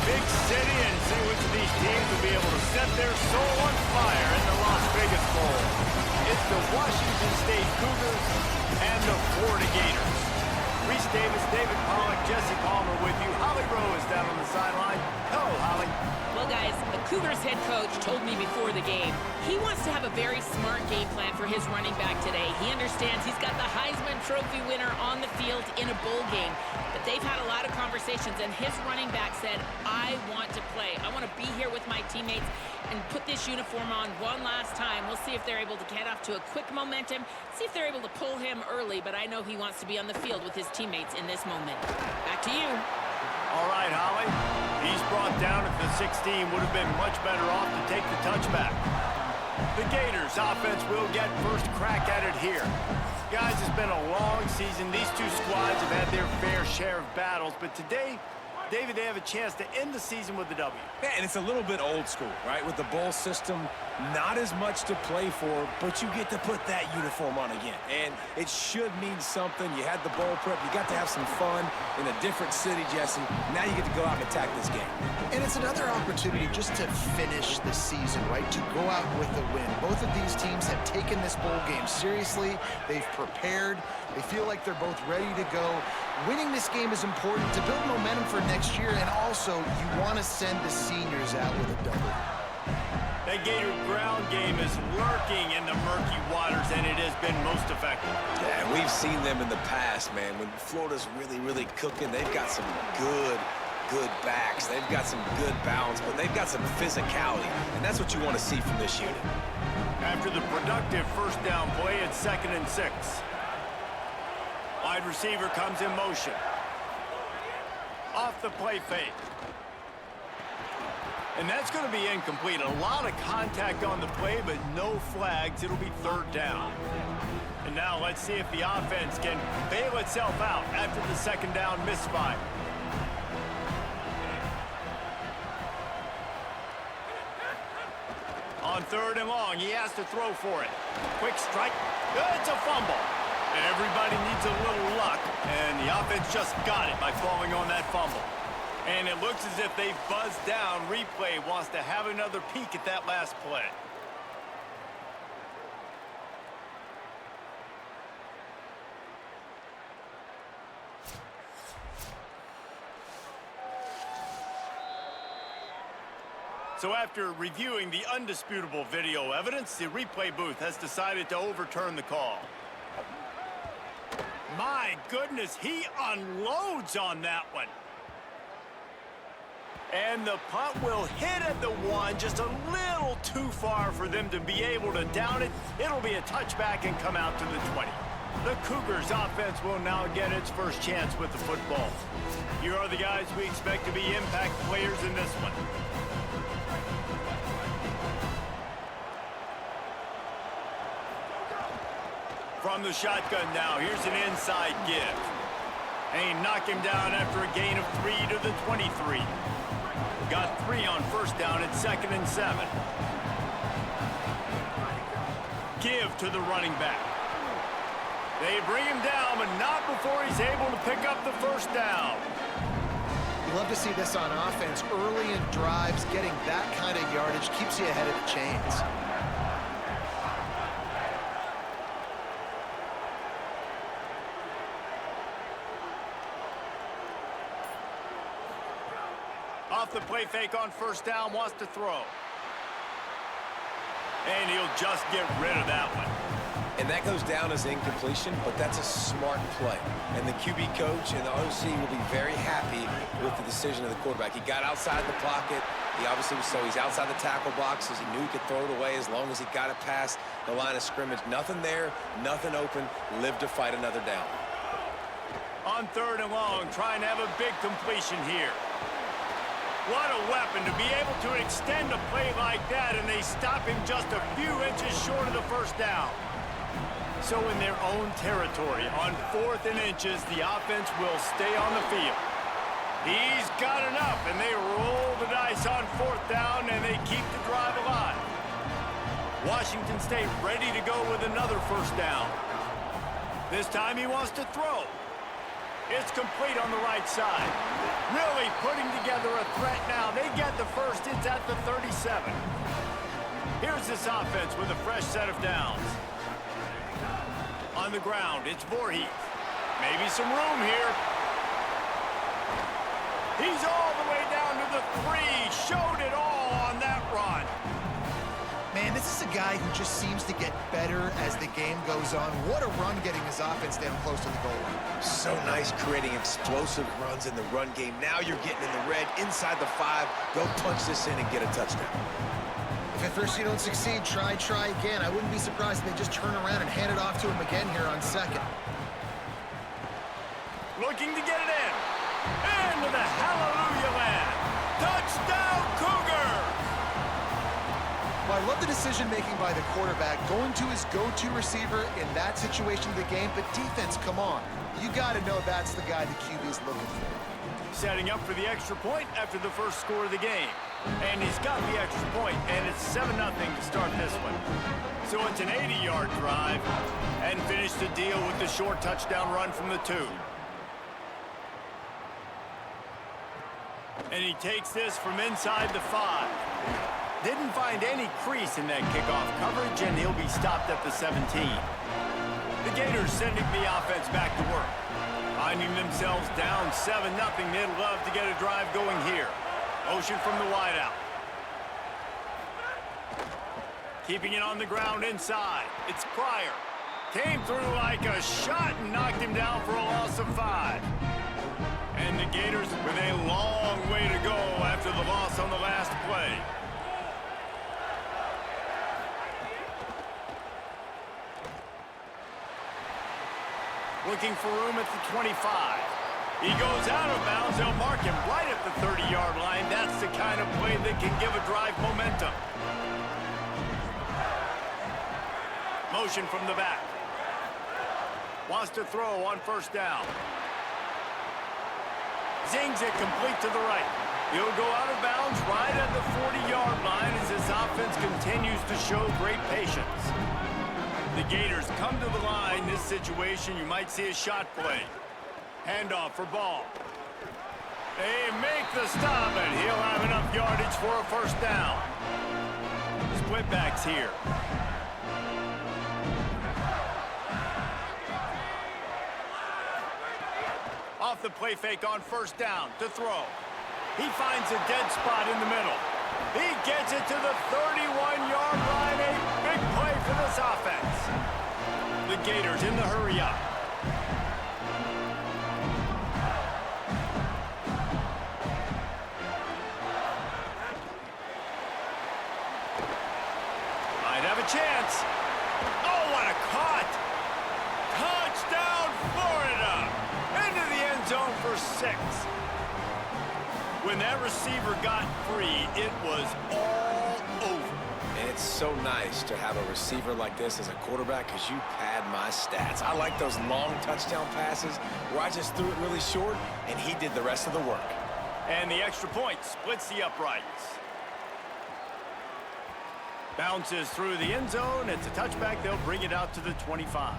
big city and see which of these teams will be able to set their soul on fire in the Las Vegas Bowl. It's the Washington State Cougars and the Florida Gators. Reese Davis, David Pollack, Jesse Palmer with you. Holly Rowe is down on the sideline. Hello, Holly. Well, guys, the Cougars head coach told me before the game he wants to have a very smart game plan for his running back today. He understands he's got the Heisman Trophy winner on the field in a bowl game. But they've had a lot of conversations, and his running back said, I want to play. I want to be here with my teammates and put this uniform on one last time. We'll see if they're able to get off to a quick momentum, see if they're able to pull him early, but I know he wants to be on the field with his teammates in this moment. Back to you. All right, Holly. He's brought down at the 16. Would have been much better off to take the touchback. The Gators offense will get first crack at it here. Guys, it's been a long season. These two squads have had their fair share of battles, but today, David, they have a chance to end the season with a W. Yeah, and it's a little bit old school, right? With the bowl system, not as much to play for, but you get to put that uniform on again. And it should mean something. You had the bowl prep. You got to have some fun in a different city, Jesse. Now you get to go out and attack this game. And it's another opportunity just to finish the season, right? To go out with a win. Both of these teams have taken this bowl game seriously. They've prepared. They feel like they're both ready to go. Winning this game is important to build momentum for next year, and also you want to send the seniors out with a W. That Gator ground game is lurking in the murky waters, and it has been most effective. Yeah, we've seen them in the past, man. When Florida's really, really cooking, they've got some good backs. They've got some good balance, but they've got some physicality, and that's what you want to see from this unit. After the productive first down play, it's 2nd and 6. Wide receiver comes in motion. Off the play fake. And that's going to be incomplete. A lot of contact on the play, but no flags. It'll be 3rd down. And now let's see if the offense can bail itself out after the 2nd down misfire. On 3rd and long, he has to throw for it. Quick strike. It's a fumble. Everybody needs a little luck, and the offense just got it by falling on that fumble. And it looks as if they buzzed down. Replay wants to have another peek at that last play. So after reviewing the undisputable video evidence, the replay booth has decided to overturn the call. My goodness, he unloads on that one. And the punt will hit at the 1, just a little too far for them to be able to down it. It'll be a touchback and come out to the 20. The Cougars offense will now get its first chance with the football. Here are the guys we expect to be impact players in this one. From the shotgun now, here's an inside give. And he knocked him down after a gain of 3 to the 23. Got 3 on first down at 2nd and 7. Give to the running back. They bring him down, but not before he's able to pick up the first down. You love to see this on offense. Early in drives, getting that kind of yardage keeps you ahead of the chains. Off the play fake on first down, wants to throw. And he'll just get rid of that one. And that goes down as incompletion, but that's a smart play. And the QB coach and the OC will be very happy with the decision of the quarterback. He got outside the pocket. He obviously was, so he's outside the tackle boxes. He knew he could throw it away as long as he got it past the line of scrimmage. Nothing there, nothing open. Live to fight another down. On 3rd and long, trying to have a big completion here. What a weapon to be able to extend a play like that, and they stop him just a few inches short of the first down. So in their own territory, on 4th and inches, the offense will stay on the field. He's got enough, and they roll the dice on 4th down, and they keep the drive alive. Washington State ready to go with another first down. This time he wants to throw. It's complete on the right side. Really putting together a threat now. They get the first. It's at the 37. Here's this offense with a fresh set of downs. On the ground, it's Voorhees. Maybe some room here. He's all the way down to the 3. Showed it all on that run. Man, this is a guy who just seems to get better as the game goes on. What a run getting his offense down close to the goal line. So nice creating explosive runs in the run game. Now you're getting in the red, inside the 5. Go punch this in and get a touchdown. If at first you don't succeed, try again. I wouldn't be surprised if they just turn around and hand it off to him again here on second. Looking to get it in. Into the hallelujah land. Touchdown, Cougars! Well, I love the decision-making by the quarterback, going to his go-to receiver in that situation of the game, but defense, come on. You got to know that's the guy the QB is looking for. Setting up for the extra point after the first score of the game. And he's got the extra point, and it's 7-0 to start this one. So it's an 80-yard drive, and finish the deal with the short touchdown run from the 2. And he takes this from inside the 5. Didn't find any crease in that kickoff coverage, and he'll be stopped at the 17. The Gators sending the offense back to work. Finding themselves down 7-0, they'd love to get a drive going here. Motion from the wideout. Keeping it on the ground inside. It's Pryor. Came through like a shot and knocked him down for a loss of 5. And the Gators with a long way to go after the loss on the last play. Looking for room at the 25. He goes out of bounds. They'll mark him right at the 30-yard line. That's the kind of play that can give a drive momentum. Motion from the back. Wants to throw on first down. Zings it complete to the right. He'll go out of bounds right at the 40-yard line as this offense continues to show great patience. The Gators come to the line. This situation, you might see a shot play. Handoff for Ball. They make the stop, and he'll have enough yardage for a first down. Split backs here. Off the play fake on first down to throw. He finds a dead spot in the middle. He gets it to the 31-yard line. A big play for this offense. The Gators in the hurry up. Might have a chance. Oh, what a caught. Touchdown, Florida. Into the end zone for 6. When that receiver got free, it was all over. And it's so nice to have a receiver like this as a quarterback because you pad my stats. I like those long touchdown passes where I just threw it really short and he did the rest of the work. And the extra point splits the uprights. Bounces through the end zone. It's a touchback. They'll bring it out to the 25.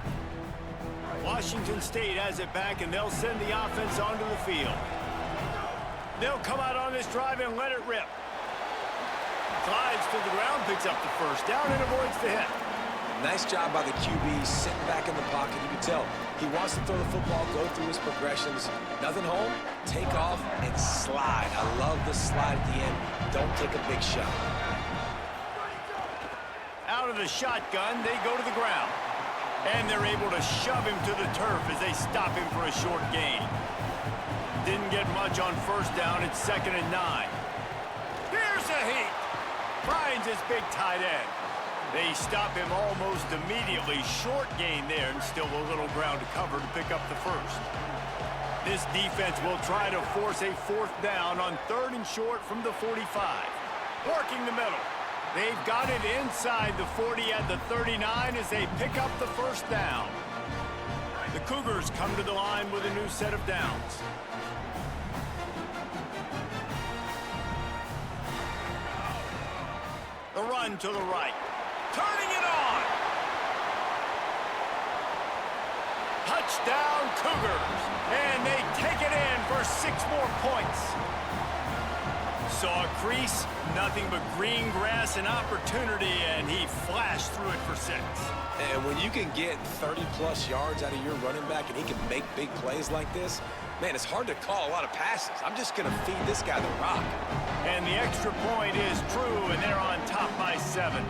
Washington State has it back, and they'll send the offense onto the field. They'll come out on this drive and let it rip. Glides to the ground, picks up the first down, and avoids the hit. Nice job by the QB sitting back in the pocket. You can tell he wants to throw the football, go through his progressions. Nothing home, take off, and slide. I love the slide at the end. Don't take a big shot. Out of the shotgun, they go to the ground. And they're able to shove him to the turf as they stop him for a short gain. Didn't get much on first down. It's 2nd and 9. Here's a heat. Finds his big tight end. They stop him almost immediately. Short gain there, and still a little ground to cover to pick up the first. This defense will try to force a 4th down on 3rd and short from the 45. Working the middle. They've got it inside the 40 at the 39 as they pick up the first down. The Cougars come to the line with a new set of downs. The run to the right. Turning it on. Touchdown, Cougars. And they take it in for 6 more points. saw a crease, nothing but green grass and opportunity, and he flashed through it for 6. And when you can get 30-plus yards out of your running back and he can make big plays like this, man, it's hard to call a lot of passes. I'm just going to feed this guy the rock. And the extra point is true, and they're on top by 7.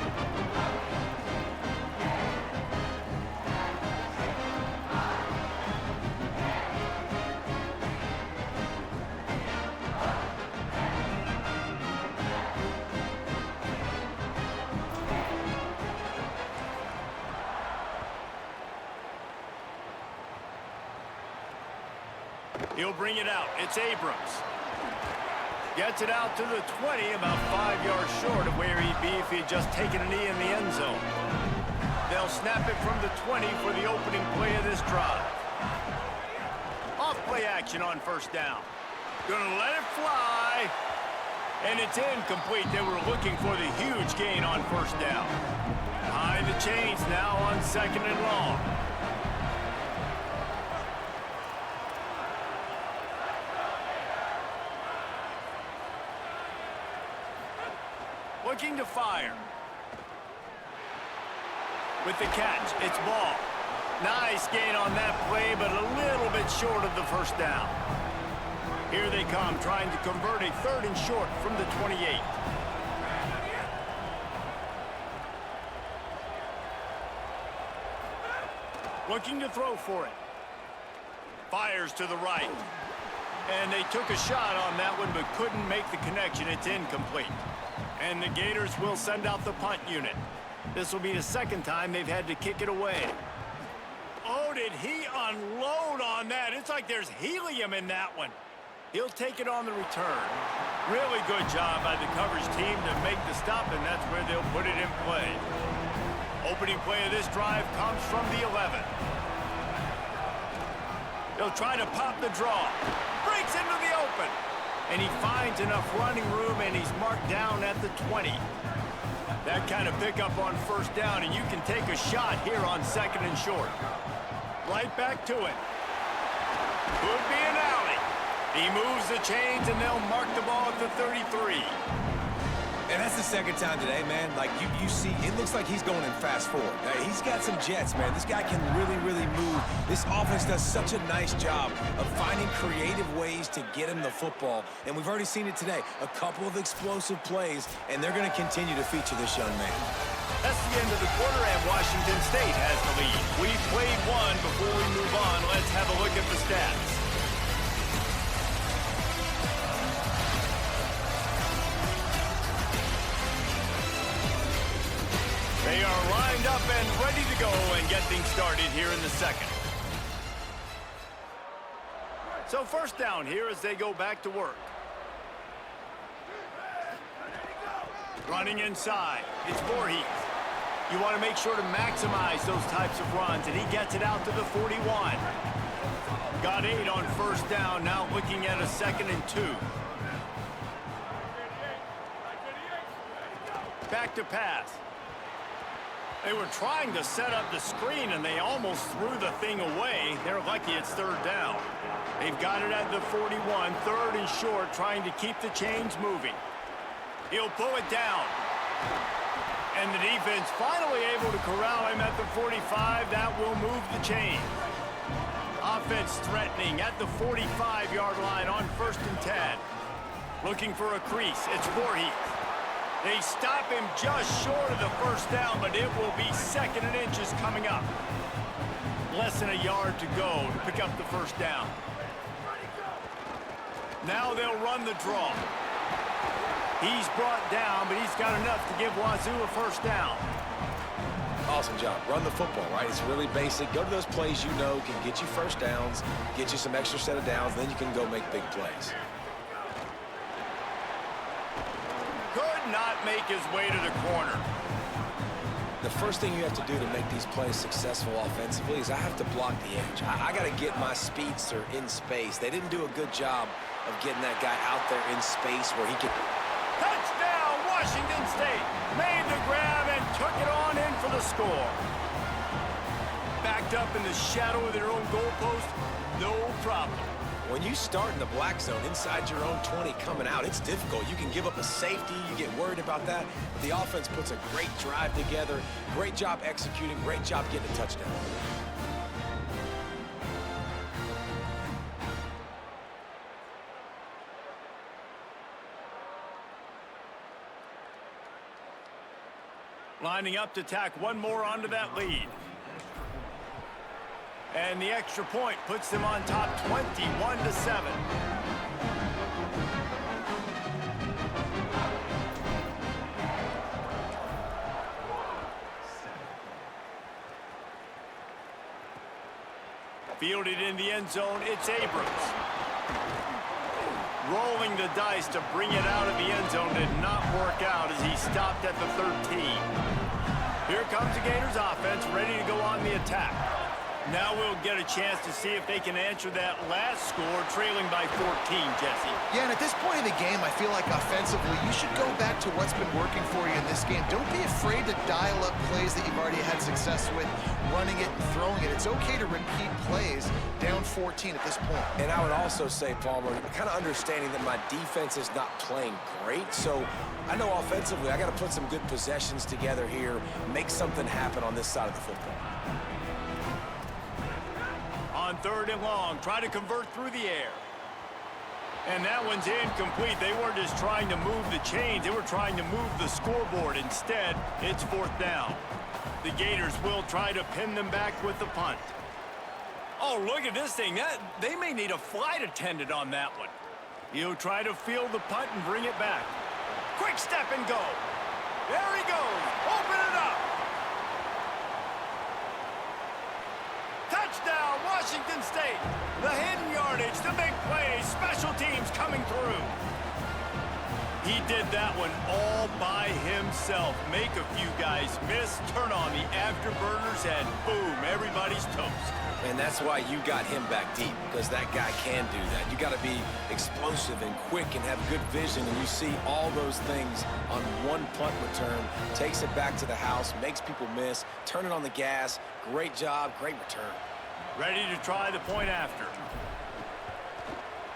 He'll bring it out. It's Abrams. Gets it out to the 20, about 5 yards short of where he'd be if he had just taken a knee in the end zone. They'll snap it from the 20 for the opening play of this drive. Off play action on first down. Gonna let it fly. And it's incomplete. They were looking for the huge gain on first down. Behind the chains now on 2nd and long. Looking to fire. With the catch, it's Ball. Nice gain on that play, but a little bit short of the first down. Here they come, trying to convert a 3rd and short from the 28. Looking to throw for it. Fires to the right. And they took a shot on that one, but couldn't make the connection. It's incomplete. And the Gators will send out the punt unit. This will be the 2nd time they've had to kick it away. Oh, did he unload on that? It's like there's helium in that one. He'll take it on the return. Really good job by the coverage team to make the stop, and that's where they'll put it in play. Opening play of this drive comes from the 11. They'll try to pop the draw. Breaks into the open. And he finds enough running room, and he's marked down at the 20. That kind of pickup on first down, and you can take a shot here on 2nd and short. Right back to it. Could be an alley. He moves the chains, and they'll mark the ball at the 33. And that's the 2nd time today, man. Like, you see, it looks like he's going in fast forward. He's got some jets, man. This guy can really, really move. This offense does such a nice job of finding creative ways to get him the football. And we've already seen it today. A couple of explosive plays, and they're going to continue to feature this young man. That's the end of the quarter, and Washington State has the lead. We've played one. Before we move on, let's have a look at the stats. They are lined up and ready to go and get things started here in the 2nd. So 1st down here as they go back to work. Running inside. It's Voorhees. You want to make sure to maximize those types of runs, and he gets it out to the 41. Got 8 on 1st down, now looking at a 2nd and 2. Back to pass. They were trying to set up the screen, and they almost threw the thing away. They're lucky it's 3rd down. They've got it at the 41, 3rd and short, trying to keep the chains moving. He'll pull it down. And the defense finally able to corral him at the 45. That will move the chains. Offense threatening at the 45-yard line on 1st and 10. Looking for a crease. It's Voorhees. They stop him just short of the 1st down, but it will be 2nd and inches coming up. Less than a yard to go to pick up the 1st down. Now they'll run the draw. He's brought down, but he's got enough to give Wazzu a 1st down. Awesome job. Run the football, right? It's really basic. Go to those plays you know can get you 1st downs, get you some extra set of downs, then you can go make big plays. Could not make his way to the corner. The first thing you have to do to make these plays successful offensively is I have to block the edge. I got to get my speedster in space. They didn't do a good job of getting that guy out there in space where he could... Touchdown, Washington State. Made the grab and took it on in for the score. Backed up in the shadow of their own goalpost, no problem. When you start in the black zone inside your own 20 coming out, it's difficult. You can give up a safety. You get worried about that. But the offense puts a great drive together. Great job executing. Great job getting a touchdown. Lining up to tack one more onto that lead. And the extra point puts them on top 21-7. Fielded in the end zone, it's Abrams. Rolling the dice to bring it out of the end zone did not work out as he stopped at the 13. Here comes the Gators offense, ready to go on the attack. Now we'll get a chance to see if they can answer that last score, trailing by 14, Jesse. Yeah, and at this point in the game, I feel like offensively, you should go back to what's been working for you in this game. Don't be afraid to dial up plays that you've already had success with, running it and throwing it. It's okay to repeat plays down 14 at this point. And I would also say, Palmer, kind of understanding that my defense is not playing great, so I know offensively I got to put some good possessions together here, make something happen on this side of the football. On 3rd and long, try to convert through the air. And that one's incomplete. They weren't just trying to move the chains, they were trying to move the scoreboard. Instead, it's 4th down. The Gators will try to pin them back with the punt. Oh, look at this thing. They may need a flight attendant on that one. He'll try to field the punt and bring it back. Quick step and go. There he goes. Open it up. Touchdown, Washington State. The hidden yardage, the big play, special teams coming through. He did that one all by himself. Make a few guys miss, turn on the afterburners, and boom, everybody's toast. And that's why you got him back deep, because that guy can do that. You got to be explosive and quick and have good vision, and you see all those things on one punt return. Takes it back to the house, makes people miss, turn it on the gas. Great job, great return. Ready to try the point after.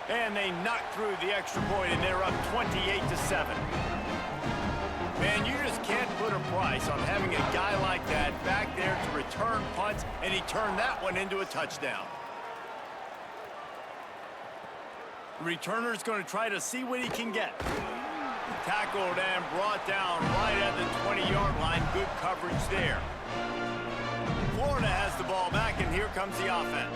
And they knock through the extra point, and they're up 28-7. Man, you just can't put a price on having a guy like that back there to return punts, and he turned that one into a touchdown. The returner's going to try to see what he can get. Tackled and brought down right at the 20-yard line. Good coverage there. Florida has the ball back, and here comes the offense.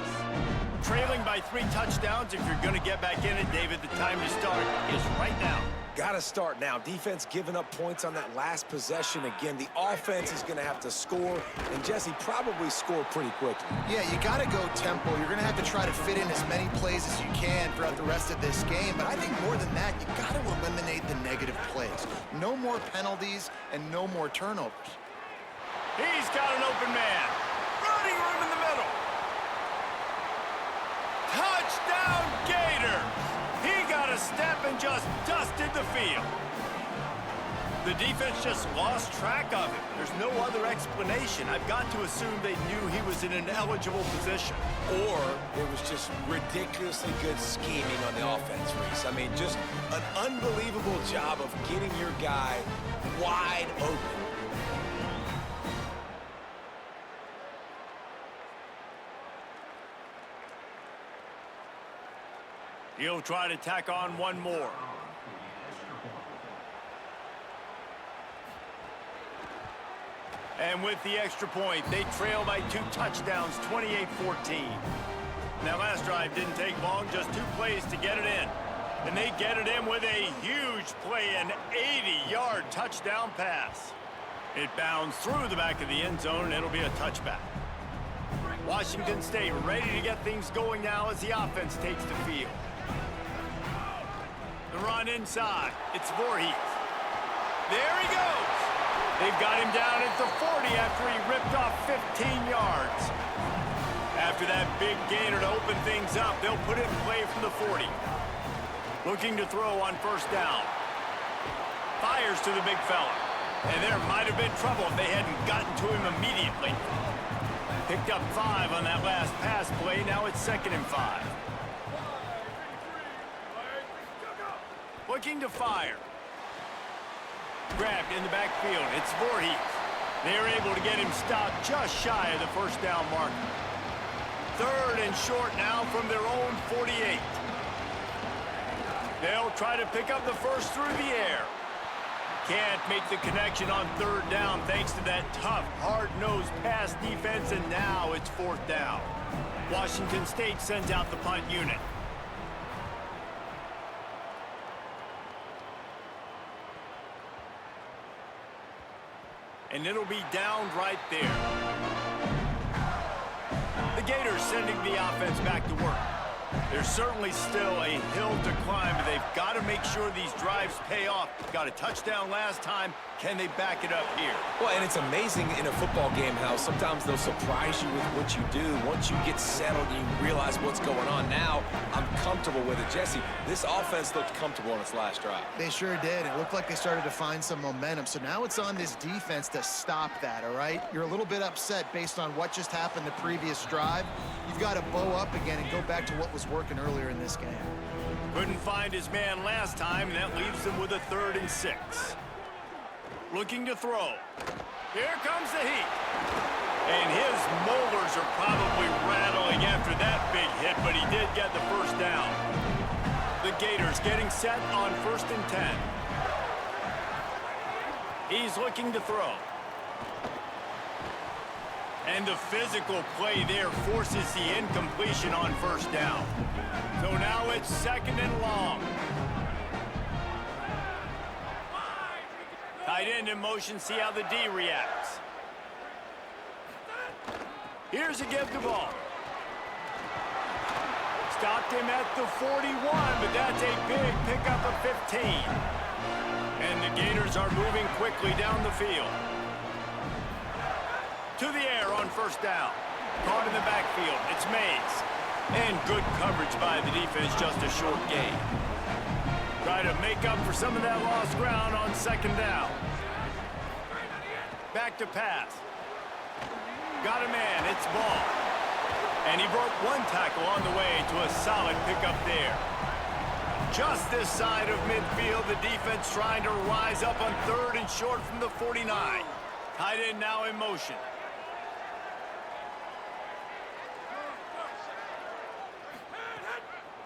Trailing by 3 touchdowns. If you're going to get back in it, David, the time to start is right now. Got to start now. Defense giving up points on that last possession. Again, the offense is going to have to score, and Jesse probably score pretty quickly. Yeah, you got to go tempo. You're going to have to try to fit in as many plays as you can throughout the rest of this game. But I think more than that, you got to eliminate the negative plays. No more penalties and no more turnovers. He's got an open man. Running room in the middle. Touchdown, Gators! He got a step and just dusted the field. The defense just lost track of him. There's no other explanation. I've got to assume they knew he was in an eligible position. Or it was just ridiculously good scheming on the offense, Reese. I mean, just an unbelievable job of getting your guy wide open. He'll try to tack on one more. And with the extra point, they trail by 2 touchdowns, 28-14. That last drive didn't take long, just 2 plays to get it in. And they get it in with a huge play, an 80-yard touchdown pass. It bounds through the back of the end zone, and it'll be a touchback. Washington State ready to get things going now as the offense takes the field. The run inside. It's Voorhees. There he goes. They've got him down at the 40 after he ripped off 15 yards. After that big gainer to open things up, they'll put it in play from the 40. Looking to throw on 1st down. Fires to the big fella. And there might have been trouble if they hadn't gotten to him immediately. Picked up 5 on that last pass play. Now it's 2nd and 5. looking to fire. Grabbed in the backfield. It's Voorhees. They're able to get him stopped just shy of the first down marker. 3rd and short now from their own 48. They'll try to pick up the first through the air. Can't make the connection on 3rd down thanks to that tough, hard-nosed pass defense, and now it's 4th down. Washington State sends out the punt unit. And it'll be downed right there. The Gators sending the offense back to work. There's certainly still a hill to climb, but they've got to make sure these drives pay off. Got a touchdown last time. Can they back it up here? Well, and it's amazing in a football game how sometimes they'll surprise you with what you do. Once you get settled and you realize what's going on, now I'm comfortable with it. Jesse, this offense looked comfortable on its last drive. They sure did. It looked like they started to find some momentum. So now it's on this defense to stop that, all right? You're a little bit upset based on what just happened the previous drive. You've got to bow up again and go back to what was working earlier in this game. Couldn't find his man last time, and that leaves them with a 3rd and 6. Looking to throw. Here comes the heat. And his molars are probably rattling after that big hit, but he did get the first down. The Gators getting set on 1st and 10. He's looking to throw. And the physical play there forces the incompletion on 1st down. So now it's 2nd and long. Tight end in motion, see how the D reacts. Here's a give the ball. Stopped him at the 41, but that's a big pickup of 15. And the Gators are moving quickly down the field. To the air on 1st down. Caught in the backfield. It's Mays. And good coverage by the defense, just a short gain. Try to make up for some of that lost ground on 2nd down. Back to pass. Got a man. It's Ball. And he broke one tackle on the way to a solid pickup there. Just this side of midfield, the defense trying to rise up on 3rd and short from the 49. Tight end now in motion.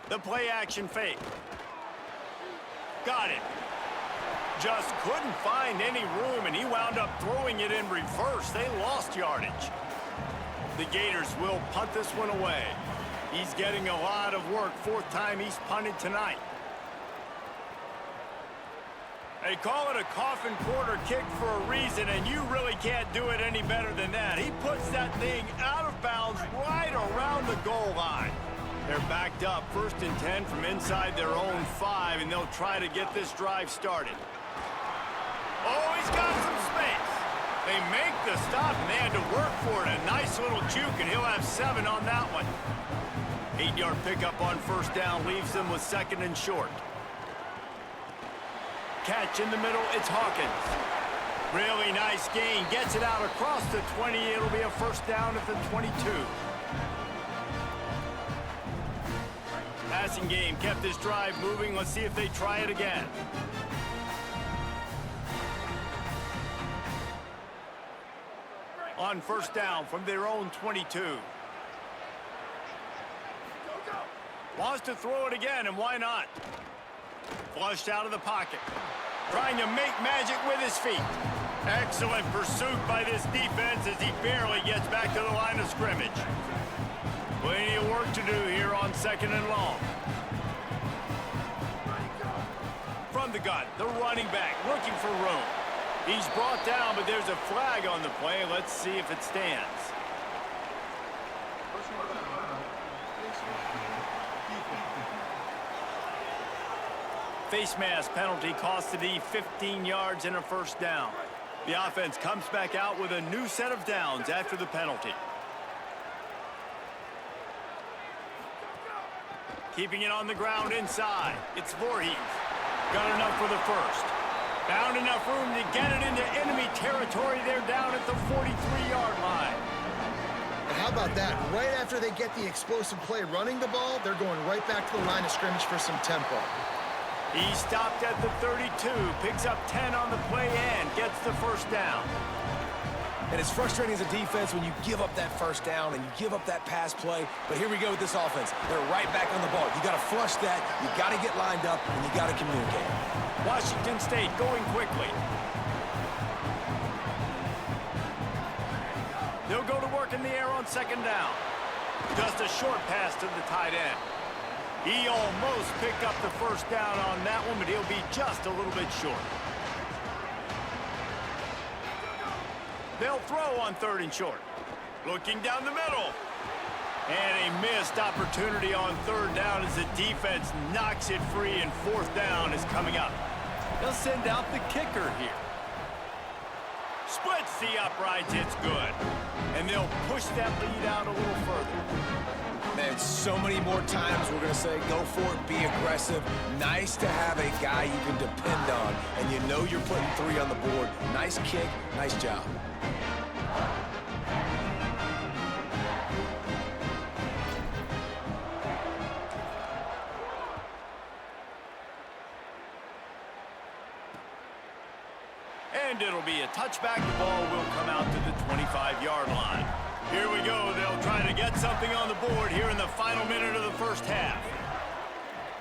The play action fake. Got it. Just couldn't find any room, and he wound up throwing it in reverse. They lost yardage. The Gators will punt this one away. He's getting a lot of work. 4th time he's punted tonight. They call it a coffin quarter kick for a reason, and you really can't do it any better than that. He puts that thing out of bounds right around the goal line. They're backed up 1st and 10 from inside their own 5, and they'll try to get this drive started. Oh, he's got some space. They make the stop, and they had to work for it. A nice little juke, and he'll have 7 on that one. 8-yard pickup on 1st down leaves them with 2nd and short. Catch in the middle, it's Hawkins. Really nice gain, gets it out across the 20. It'll be a 1st down at the 22. Passing game kept this drive moving. Let's see if they try it again. On 1st down from their own 22. Wants to throw it again, and why not? Flushed out of the pocket. Trying to make magic with his feet. Excellent pursuit by this defense as he barely gets back to the line of scrimmage. Plenty of work to do here on 2nd and long. From the gun, the running back looking for room. He's brought down, but there's a flag on the play. Let's see if it stands. Face mask penalty cost the D 15 yards and a 1st down. The offense comes back out with a new set of downs after the penalty. Keeping it on the ground inside. It's Voorhees. Got enough for the 1st. Found enough room to get it into enemy territory. They're down at the 43-yard line. And how about that? Right after they get the explosive play running the ball, they're going right back to the line of scrimmage for some tempo. He stopped at the 32, picks up 10 on the play and gets the first down. And it's frustrating as a defense when you give up that first down and you give up that pass play. But here we go with this offense. They're right back on the ball. You got to flush that, you got to get lined up, and you got to communicate. Washington State going quickly. They'll go to work in the air on second down. Just a short pass to the tight end. He almost picked up the first down on that one, but he'll be just a little bit short. They'll throw on third and short. Looking down the middle. And a missed opportunity on third down as the defense knocks it free, and fourth down is coming up. They'll send out the kicker here. Splits the uprights, it's good. And they'll push that lead out a little further. Man, so many more times we're going to say, go for it, be aggressive. Nice to have a guy you can depend on, and you know you're putting 3 on the board. Nice kick, nice job. And it'll be a touchback. The ball will come out to the 25-yard line. Here we go. They'll try to get something on the board here in the final minute of the first half.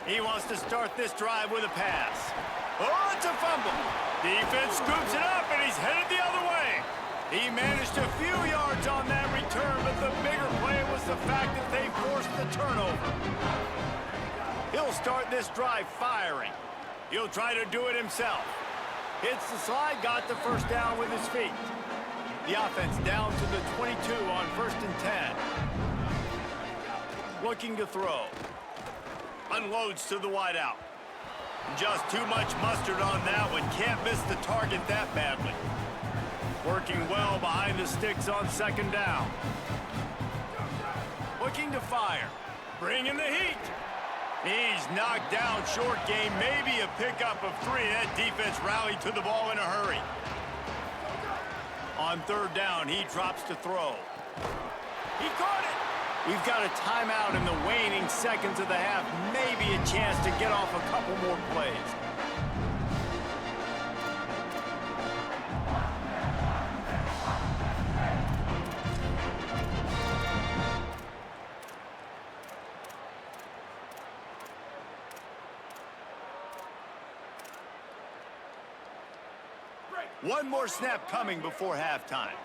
He wants to start this drive with a pass. Oh, it's a fumble. Defense scoops it up, and he's headed the other way. He managed a few yards on that return, but the bigger play was the fact that they forced the turnover. He'll start this drive firing. He'll try to do it himself. Hits the slide, got the first down with his feet. The offense down to the 22 on 1st and 10. Looking to throw. Unloads to the wideout. Just too much mustard on that one. Can't miss the target that badly. Working well behind the sticks on second down. Looking to fire. Bringing the heat. He's knocked down short game, maybe a pickup of 3. That defense rallied to the ball in a hurry. On third down, he drops to throw. He caught it. We've got a timeout in the waning seconds of the half. Maybe a chance to get off a couple more plays. One more snap coming before halftime.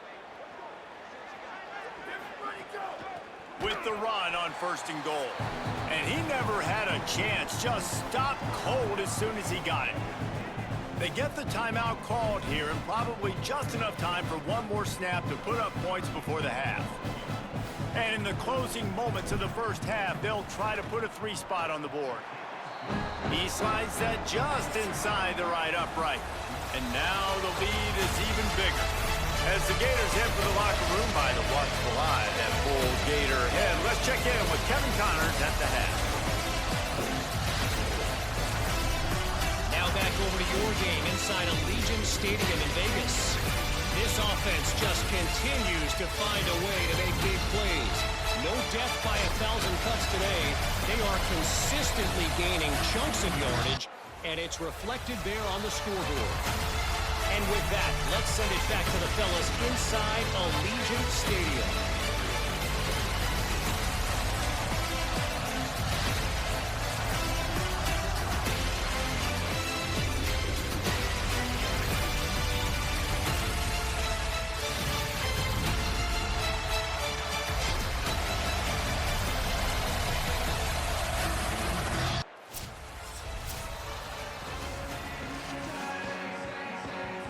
With the run on 1st and goal. And he never had a chance. Just stopped cold as soon as he got it. They get the timeout called here, and probably just enough time for one more snap to put up points before the half. And in the closing moments of the first half, they'll try to put a 3 spot on the board. He slides that just inside the right upright. And now the lead is even bigger. As the Gators head for the locker room by the watchful eye, that full Gator head. Let's check in with Kevin Connors at the half. Now back over to your game inside Allegiant Stadium in Vegas. This offense just continues to find a way to make big plays. No death by 1,000 cuts today. They are consistently gaining chunks of yardage, and it's reflected there on the scoreboard. And with that, let's send it back to the fellas inside Allegiant Stadium.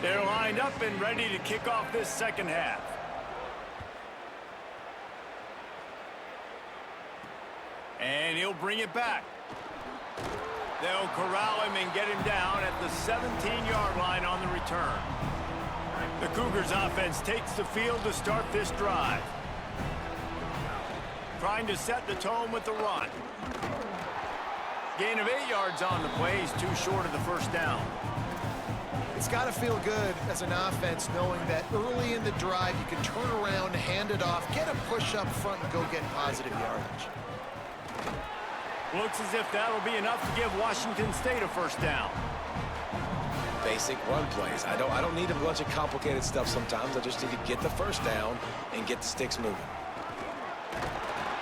They're lined up and ready to kick off this second half. And he'll bring it back. They'll corral him and get him down at the 17-yard line on the return. The Cougars offense takes the field to start this drive. Trying to set the tone with the run. Gain of 8 yards on the play. He's too short of the first down. It's got to feel good as an offense knowing that early in the drive you can turn around, hand it off, get a push up front, and go get positive yardage. Looks as if that'll be enough to give Washington State a first down. Basic run plays. I don't need a bunch of complicated stuff sometimes. I just need to get the first down and get the sticks moving.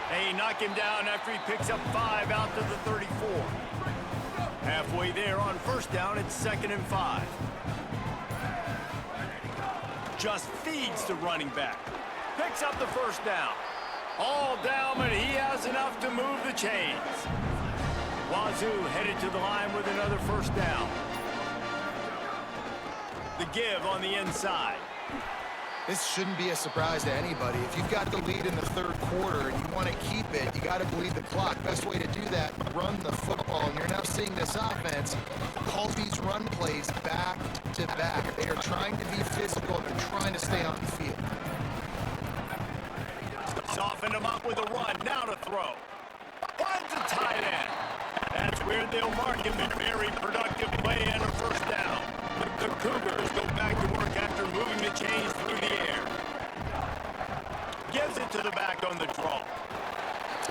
They knock him down after he picks up 5 out to the 34. Halfway there on first down, it's 2nd and 5. Just feeds the running back. Picks up the first down. All down, but he has enough to move the chains. Wazzu headed to the line with another first down. The give on the inside. This shouldn't be a surprise to anybody. If you've got the lead in the third quarter and you want to keep it, you got to bleed the clock. Best way to do that, run the football. And you're now seeing this offense call these run plays back to back. They are trying to be physical. They're trying to stay on the field. Soften him up with a run. Now to throw. Finds the tight end. That's where they'll mark him. A very productive play and a first down. The Cougars go back to work after moving the chains through the air. Gives it to the back on the draw.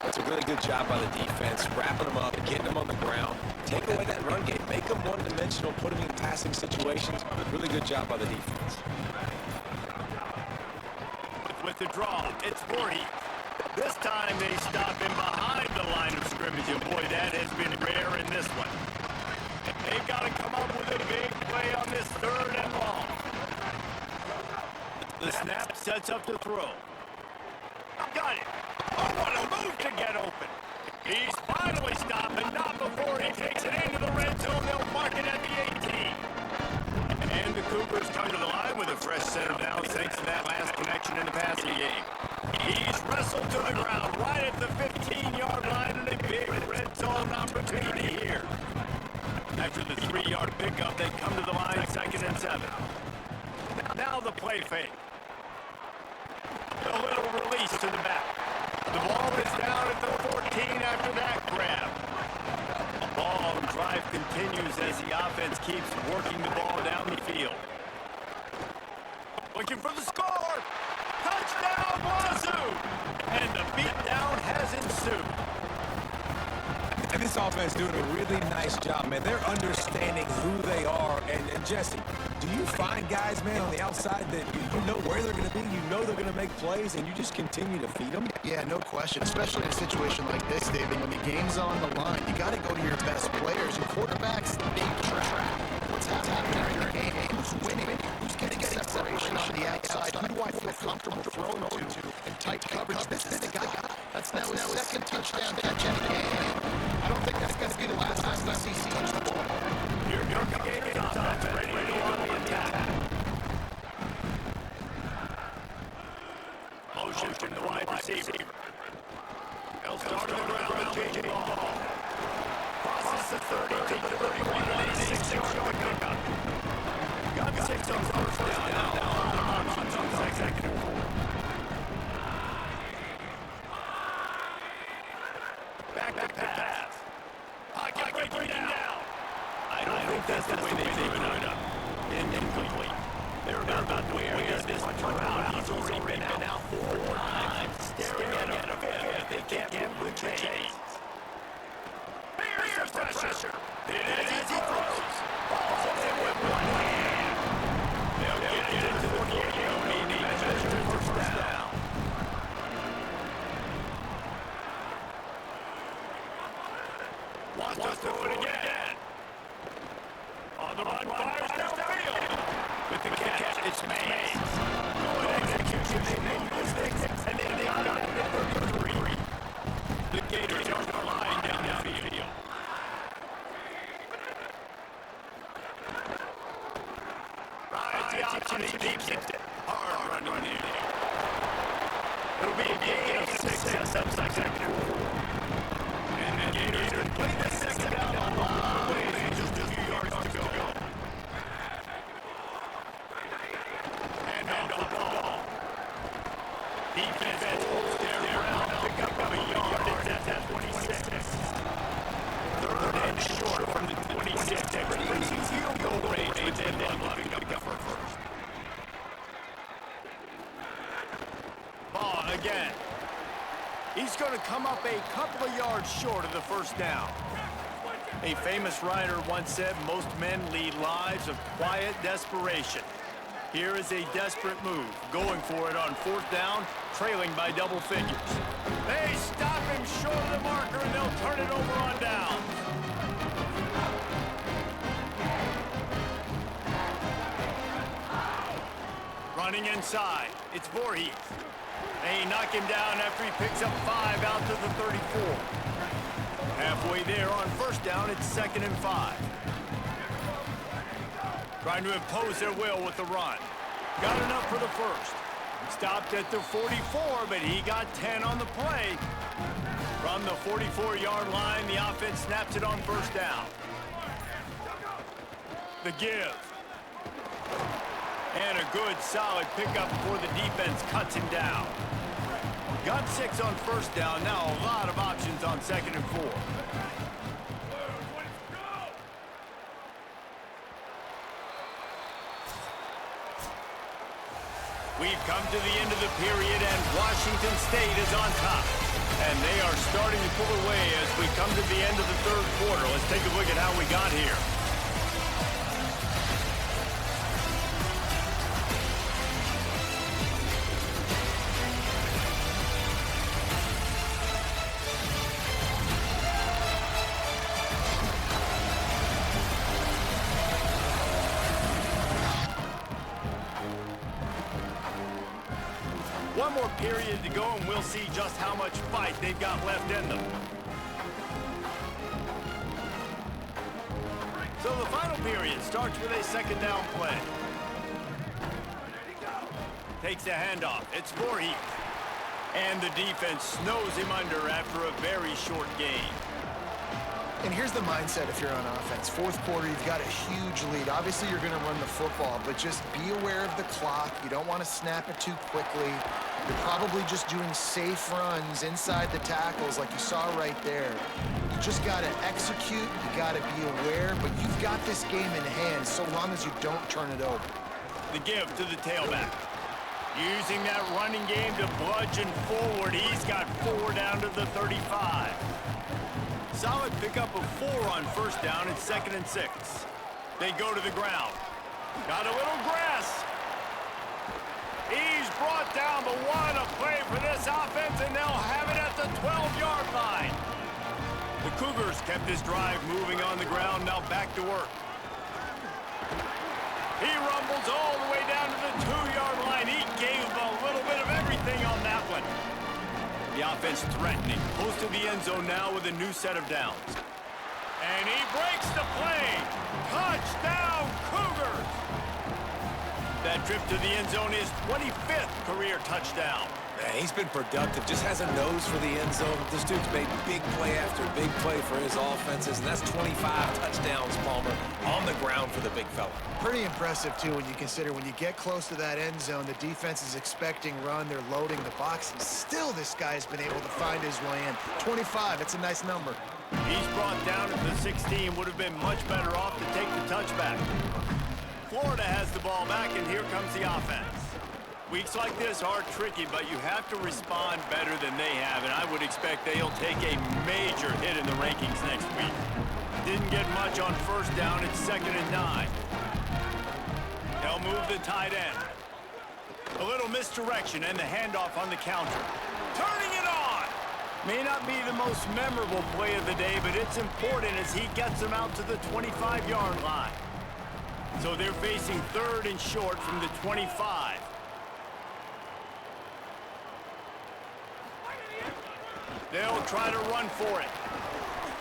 That's a really good job by the defense, wrapping them up, getting them on the ground. Take away that run game, make them one-dimensional, put them in passing situations. Really good job by the defense. With the draw, it's 40. This time they stop him behind the line of scrimmage, and boy, that has been rare in this one. They've got to come up with a big play on this 3rd and long. The snap sets up to throw. Got it. Oh, what a move to get open. He's finally stopped, and not before he takes it into the red zone. They'll mark it at the 18. And the Cougars come to the line with a fresh set of downs thanks to that last connection in the passing game. He's wrestled to the ground right at the 15-yard line, and a big red zone opportunity here. After the 3-yard pickup, they come to the line 2nd and 7. Now the play fake. A little release to the back. The ball is down at the 14 after that grab. Long drive continues as the offense keeps working the ball down the field. Looking for the score. Touchdown, Wazzu! And the beatdown has ensued. And this offense doing a really nice job, man. They're understanding who they are. And Jesse, do you find guys, man, on the outside that you know where they're going to be, you know they're going to make plays, and you just continue to feed them? Yeah, no question, especially in a situation like this, David. When the game's on the line, you got to go to your best players. Your quarterback's the big trap. What's happening in your game? Who's winning? Who's getting separation on the outside? Who do I feel comfortable throwing to in tight coverage? This is the guy. That's now his 2nd touchdown catch in the game. I don't think that's going to be the last time we see touch the ball. Your game is on. Ready to go on the attack. Motion from the wide receiver. They'll start on the ground with J.J. Ball. Crosses the 30 to the 31 and a 6-yard pickup. Got 6 on first down. Now options on 2nd and 4. Back pass. Pocket breaking down. I don't think that's the way they threw it up. Incomplete. They're about to wear this one around. He's already been out 4 times. Staring at him. They can't move the chains. Here's pressure. It is easy throws. Ball's in with one hand. They'll get it to the 48. He needs a first down. Wants to do it again. On the run, fires downfield. With the catch, it's made. Good execution, they made mistakes, and then they got it at 33. The Gators are the line down the field. Right, the option, he keeps it. Hard running in. It'll be a gain of 6 and 7 seconds. And the Gators can play the 2nd down on the line. Just a few yards to go. And on the ball. Defense holds their ground. Pick up a yard. It's at 26. 3rd and short from the 26. Crazy field goal range with them unloading up for first. Ball again. He's He's going to come up a couple of yards short of the first down. A famous writer once said most men lead lives of quiet desperation. Here is a desperate move, going for it on fourth down, trailing by double figures. They stop him short of the marker, and they'll turn it over on downs. Running inside, it's Voorhees. They knock him down after he picks up 5 out to the 34. Halfway there on first down, it's 2nd and 5. Trying to impose their will with the run. Got enough for the first. Stopped at the 44, but he got 10 on the play. From the 44-yard line, the offense snaps it on first down. The give. And a good, solid pickup before the defense cuts him down. Got 6 on first down. Now a lot of options on 2nd and 4. We've come to the end of the period, and Washington State is on top. And they are starting to pull away as we come to the end of the third quarter. Let's take a look at how we got here. One more period to go, and we'll see just how much fight they've got left in them. So the final period starts with a 2nd down play. Takes a handoff. It's Voorhees. And the defense snows him under after a very short game. And here's the mindset if you're on offense. Fourth quarter, you've got a huge lead. Obviously, you're going to run the football, but just be aware of the clock. You don't want to snap it too quickly. You're probably just doing safe runs inside the tackles like you saw right there. You just got to execute. You got to be aware, but you've got this game in hand so long as you don't turn it over. The give to the tailback. Using that running game to bludgeon forward. He's got 4 down to the 35. Solid pickup of 4 on first down and 2nd and 6. They go to the ground. Got a little grass. He's brought down, but what a play for this offense, and they'll have it at the 12-yard line. The Cougars kept this drive moving on the ground, now back to work. He rumbles all the way down to the 2-yard line. He gave a little bit of everything on that one. The offense threatening. Close to the end zone now with a new set of downs. And he breaks the play. Touchdown, Cougars! That trip to the end zone is 25th career touchdown. Man, he's been productive. Just has a nose for the end zone. This dude's made big play after big play for his offenses, and that's 25 touchdowns, Palmer, on the ground for the big fella. Pretty impressive, too, when you consider when you get close to that end zone, the defense is expecting run, they're loading the box, and still this guy's been able to find his way in. 25, that's a nice number. He's brought down at the 16, would have been much better off to take the touchback. Florida has the ball back, and here comes the offense. Weeks like this are tricky, but you have to respond better than they have, and I would expect they'll take a major hit in the rankings next week. Didn't get much on first down. It's 2nd and 9. They'll move the tight end. A little misdirection and the handoff on the counter. Turning it on! May not be the most memorable play of the day, but it's important as he gets them out to the 25-yard line. So they're facing 3rd and short from the 25. They'll try to run for it.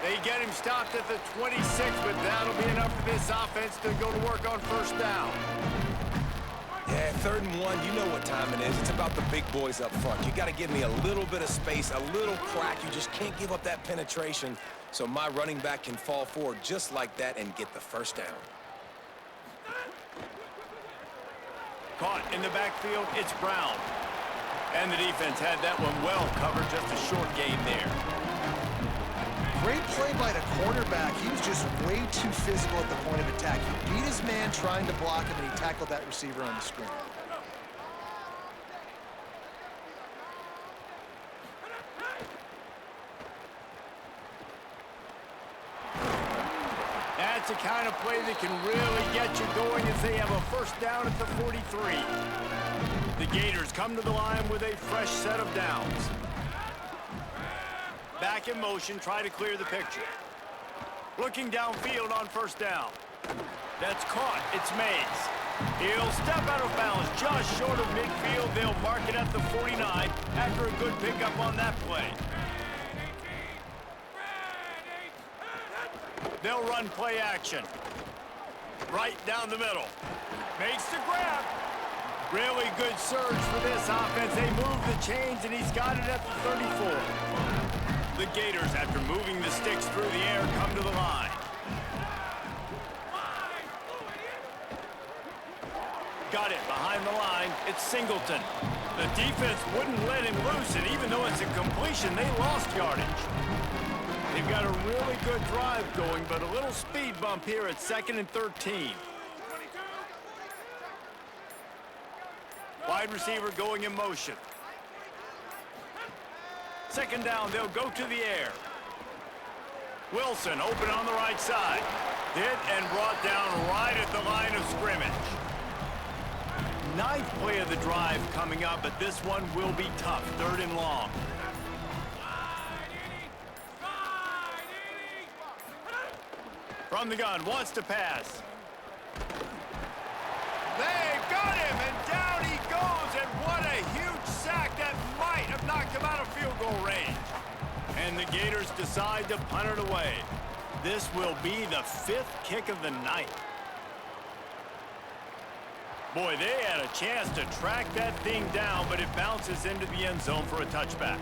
They get him stopped at the 26, but that'll be enough for this offense to go to work on first down. Yeah, 3rd and 1, you know what time it is. It's about the big boys up front. You got to give me a little bit of space, a little crack. You just can't give up that penetration so my running back can fall forward just like that and get the first down. Caught in the backfield, it's Brown. And the defense had that one well covered, just a short gain there. Great play by the cornerback. He was just way too physical at the point of attack. He beat his man trying to block him, and he tackled that receiver on the screen. That's the kind of play that can really get you going as they have a first down at the 43. The Gators come to the line with a fresh set of downs. Back in motion, try to clear the picture. Looking downfield on first down. That's caught. It's Mays. He'll step out of bounds just short of midfield. They'll mark it at the 49 after a good pickup on that play. They'll run play action. Right down the middle. Makes the grab. Really good surge for this offense. They move the chains, and he's got it at the 34. The Gators, after moving the sticks through the air, come to the line. Got it behind the line. It's Singleton. The defense wouldn't let him loose, and even though it's a completion, they lost yardage. They've got a really good drive going, but a little speed bump here at 2nd and 13. Wide receiver going in motion. Second down, they'll go to the air. Wilson open on the right side. Hit and brought down right at the line of scrimmage. Ninth play of the drive coming up, but this one will be tough. 3rd and long. From the gun, wants to pass. They've got him, and down he goes, and what a huge sack that might have knocked him out of field goal range. And the Gators decide to punt it away. This will be the 5th kick of the night. Boy, they had a chance to track that thing down, but it bounces into the end zone for a touchback.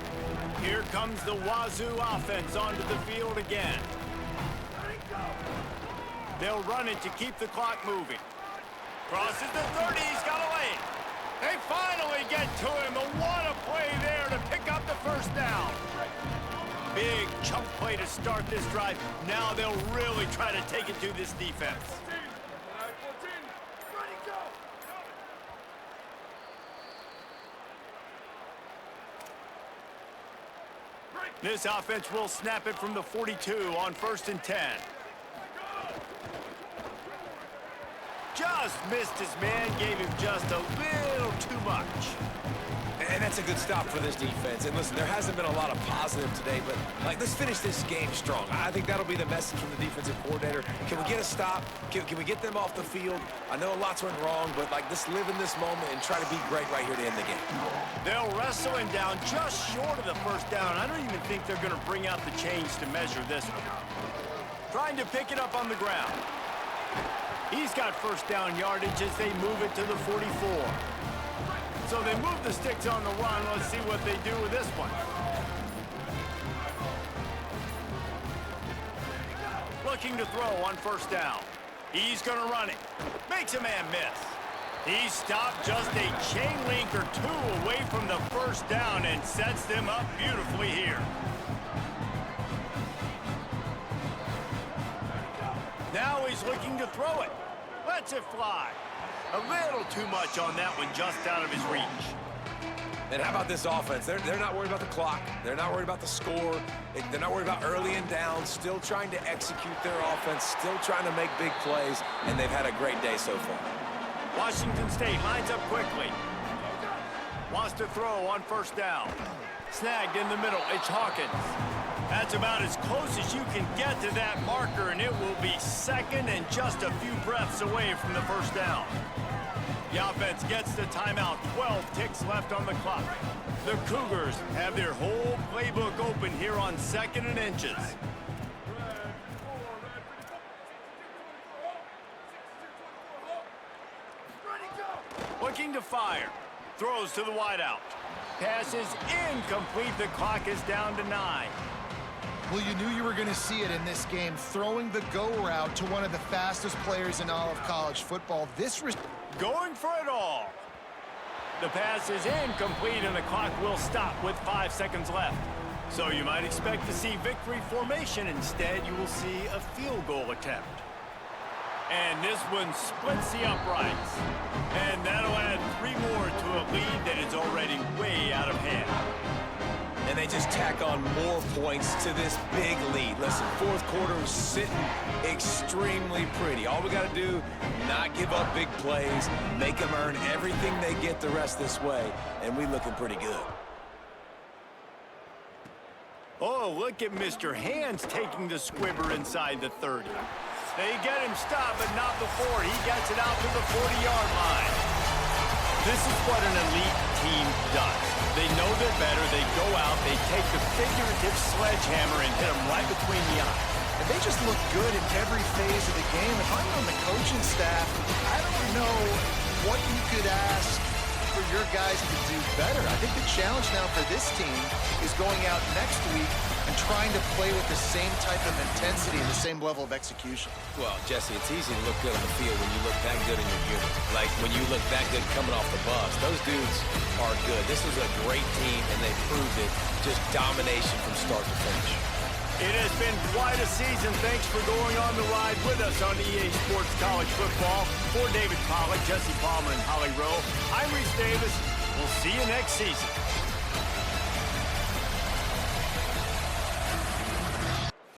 Here comes the Wazzu offense onto the field again. They'll run it to keep the clock moving. Crosses the 30, he's got a lane. They finally get to him. What a play there to pick up the first down. Big chunk play to start this drive. Now they'll really try to take it to this defense. This offense will snap it from the 42 on 1st and 10. Just missed his man, gave him just a little too much. And that's a good stop for this defense. And listen, there hasn't been a lot of positive today, but let's finish this game strong. I think that'll be the message from the defensive coordinator. Can we get a stop? Can we get them off the field? I know lots went wrong, but let's live in this moment and try to be great right here to end the game. They'll wrestle him down just short of the first down. I don't even think they're going to bring out the chains to measure this one. Trying to pick it up on the ground. He's got first down yardage as they move it to the 44. So they move the sticks on the run. Let's see what they do with this one. Looking to throw on first down. He's going to run it. Makes a man miss. He stopped just a chain link or two away from the first down and sets them up beautifully here. Now he's looking to throw it. Lets it fly. A little too much on that one, just out of his reach. And how about this offense? They're not worried about the clock. They're not worried about the score. They're not worried about early and down. Still trying to execute their offense. Still trying to make big plays. And they've had a great day so far. Washington State lines up quickly. Wants to throw on first down. Snagged in the middle. It's Hawkins. That's about as close as you can get to that marker, and it will be 2nd and just a few breaths away from the first down. The offense gets the timeout. 12 ticks left on the clock. The Cougars have their whole playbook open here on 2nd and inches. Looking to fire. Throws to the wideout. Pass is incomplete. The clock is down to 9. Well, you knew you were going to see it in this game, throwing the go route to one of the fastest players in all of college football. Going for it all. The pass is incomplete, and the clock will stop with 5 seconds left. So you might expect to see victory formation. Instead, you will see a field goal attempt. And this one splits the uprights. And that'll add 3 more to a lead that is already way out of hand. and they just tack on more points to this big lead. Listen, fourth quarter is sitting extremely pretty. All we got to do, not give up big plays, make them earn everything they get the rest this way, and we looking pretty good. Oh, look at Mr. Hands taking the squibber inside the 30. They get him stopped, but not before he gets it out to the 40-yard line. This is what an elite team does. They know they're better. They go out, they take the figurative sledgehammer and hit them right between the eyes. And they just look good in every phase of the game. If I'm on the coaching staff, I don't know what you could ask for your guys to do better. I think the challenge now for this team is going out next week and trying to play with the same type of intensity and the same level of execution. Well, Jesse, it's easy to look good on the field when you look that good in your unit. Like when you look that good coming off the bus. Those dudes are good. This is a great team, and they proved it. Just domination from start to finish. It has been quite a season. Thanks for going on the ride with us on EA Sports College Football. For David Pollack, Jesse Palmer, and Holly Rowe, I'm Reese Davis. We'll see you next season.